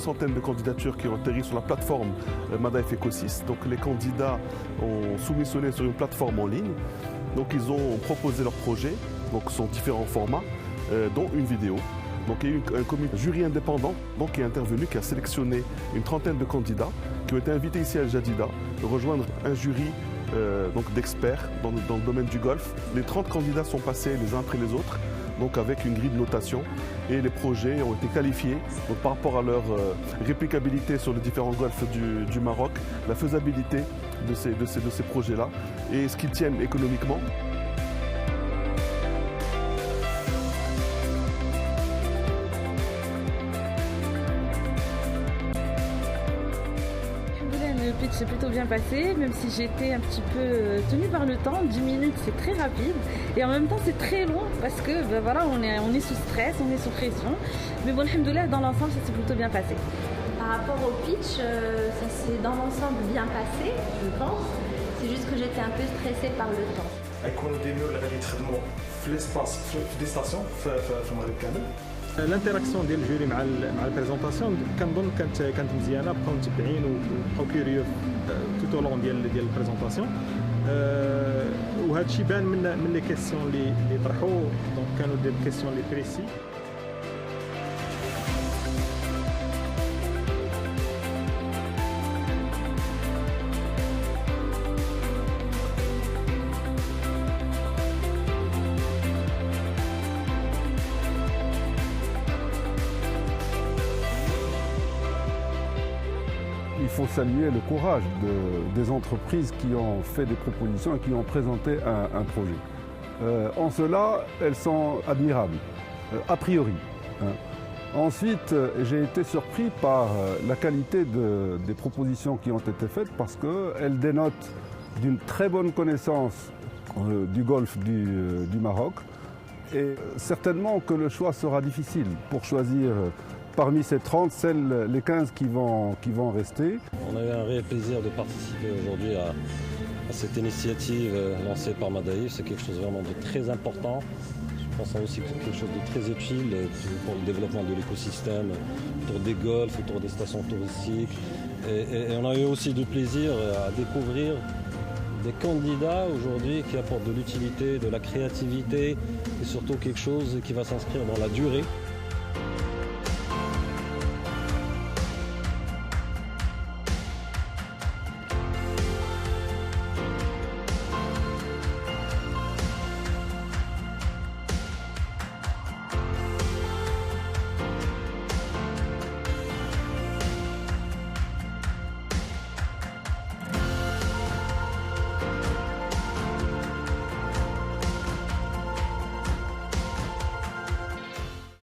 centaine de candidatures qui ont atterri sur la plateforme Madaif Ecosys. Donc les candidats ont soumissionné sur une plateforme en ligne. Donc ils ont proposé leur projet, donc sont différents formats, dont une vidéo. Donc il y a eu un comité jury indépendant qui est intervenu, qui a sélectionné une trentaine de candidats qui ont été invités ici à Al Jadida de rejoindre un jury d'experts dans le domaine du golf. Les 30 candidats sont passés les uns après les autres, donc avec une grille de notation, et les projets ont été qualifiés donc par rapport à leur réplicabilité sur les différents golfs du Maroc, la faisabilité de ces projets-là et ce qu'ils tiennent économiquement. Le pitch s'est plutôt bien passé, même si j'ai été un petit peu tenue par le temps. 10 minutes, c'est très rapide. Et en même temps, c'est très long parce que voilà, on est sous stress, on est sous pression. Mais bon, alhamdoulilah, dans l'ensemble, ça s'est plutôt bien passé. Par rapport au pitch, ça s'est dans l'ensemble bien passé, je pense. C'est juste que j'étais un peu stressée par le temps. يكونوا ديالنا اللي غادي يتخدموا في ليسباس في دي ستاسيون في المغرب كامل. الانتراكسيون ديال الجوري مع البريزونطاسيون كنظن كانت مزيانه، بقاو متبعين وبقاو كيوريو توتو لون ديال البريزونطاسيون. وهذا الشيء بان من لي كيسيون اللي طرحوا، دونك كانوا دي كيسيون لي بريسي. Il faut saluer le courage des entreprises qui ont fait des propositions et qui ont présenté un projet. En cela, elles sont admirables, a priori. Ensuite, j'ai été surpris par la qualité des propositions qui ont été faites parce qu'elles dénotent d'une très bonne connaissance du golfe du Maroc. Et certainement que le choix sera difficile pour choisir parmi ces 30, les 15 qui vont rester. On a eu un réel plaisir de participer aujourd'hui à cette initiative lancée par Madaif. C'est quelque chose vraiment de très important. Je pense aussi que c'est quelque chose de très utile pour le développement de l'écosystème, autour des golfs, autour des stations touristiques. Et on a eu aussi du plaisir à découvrir des candidats aujourd'hui qui apportent de l'utilité, de la créativité et surtout quelque chose qui va s'inscrire dans la durée.